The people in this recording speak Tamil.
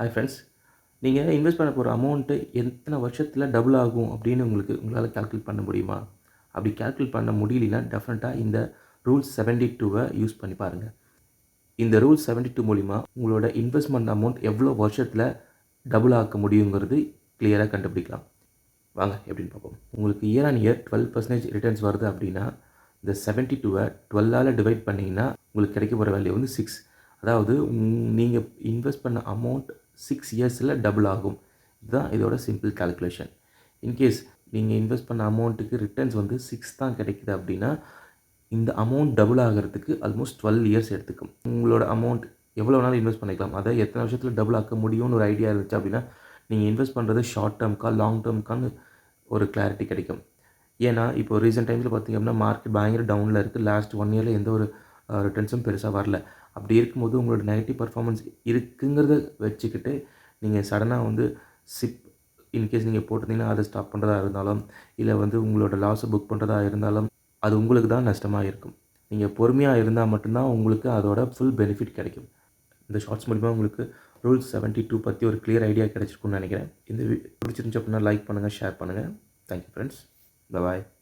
ஹாய் ஃப்ரெண்ட்ஸ், நீங்கள் இன்வெஸ்ட் பண்ண போகிற அமௌண்ட்டு எத்தனை வருஷத்தில் டபுள் ஆகும் அப்படின்னு உங்களால் கால்குலேட் பண்ண முடியுமா? அப்படி கால்குலேட் பண்ண முடியலனா டெஃபினட்டாக இந்த ரூல்ஸ் 72 யூஸ் பண்ணி பாருங்கள். இந்த ரூல்ஸ் 72 மூலிமா உங்களோட இன்வெஸ்ட்மெண்ட் அமௌண்ட் எவ்வளோ வருஷத்தில் டபுள் ஆக்க முடியுங்கிறது கிளியராக கண்டுபிடிக்கலாம். வாங்க எப்படின்னு பார்ப்போம். உங்களுக்கு இயர் ஆன் இயர் 12% ரிட்டர்ன்ஸ் வருது அப்படின்னா இந்த 72 12ஆல் டிவைட் பண்ணிங்கன்னா உங்களுக்கு கிடைக்க போகிற வேல்யூ வந்து 6. அதாவது நீங்கள் இன்வெஸ்ட் பண்ண அமௌண்ட் 6 இயர்ஸில் டபுள் ஆகும். இதுதான் இதோட சிம்பிள் கால்குலேஷன். இன்கேஸ் நீங்கள் இன்வெஸ்ட் பண்ண அமௌண்ட்டுக்கு ரிட்டர்ன்ஸ் வந்து 6 தான் கிடைக்குது அப்படின்னா இந்த அமௌண்ட் டபுள் ஆகிறதுக்கு ஆல்மோஸ்ட் 12 இயர்ஸ் எடுத்துக்கும். உங்களோட அமௌண்ட் எவ்வளோ வேணாலும் இன்வெஸ்ட் பண்ணிக்கலாம். அதை எத்தனை வருஷத்தில் டபுள் ஆக்க முடியும்னு ஒரு ஐடியா இருந்துச்சு அப்படின்னா நீங்கள் இன்வெஸ்ட் பண்ணுறது ஷார்ட் டேர்ம்க்கா லாங் டேர்ம்க்கான்னு ஒரு கிளாரிட்டி கிடைக்கும். ஏன்னா இப்போ ரீசெண்ட் டைம்ஸில் பார்த்திங்க அப்படின்னா மார்க்கெட் பயங்கர டவுனில் இருக்குது. லாஸ்ட் 1 இயரில் எந்த ஒரு ரிட்டர்ன்ஸும் பெருசாக வரல. அப்படி இருக்கும்போது உங்களோட நெகட்டிவ் பர்ஃபார்மன்ஸ் இருக்குங்கிறத வச்சுக்கிட்டு நீங்கள் சடனாக வந்து இன்கேஸ் நீங்கள் போட்டிருந்தீங்கன்னா அதை ஸ்டாப் பண்ணுறதா இருந்தாலும் இல்லை வந்து உங்களோட லாஸை புக் பண்ணுறதா இருந்தாலும் அது உங்களுக்கு தான் நஷ்டமாக இருக்கும். நீங்கள் பொறுமையாக இருந்தால் மட்டும்தான் உங்களுக்கு அதோட ஃபுல் பெனிஃபிட் கிடைக்கும். இந்த ஷார்ட்ஸ் மூலிமா உங்களுக்கு ரூல்ஸ் 72 பற்றி ஒரு கிளியர் ஐடியா கிடைச்சிருக்குன்னு நினைக்கிறேன். இந்த பிடிச்சிருந்துச்சு அப்படின்னா லைக் பண்ணுங்கள், ஷேர் பண்ணுங்கள். Thank you friends. பாய்.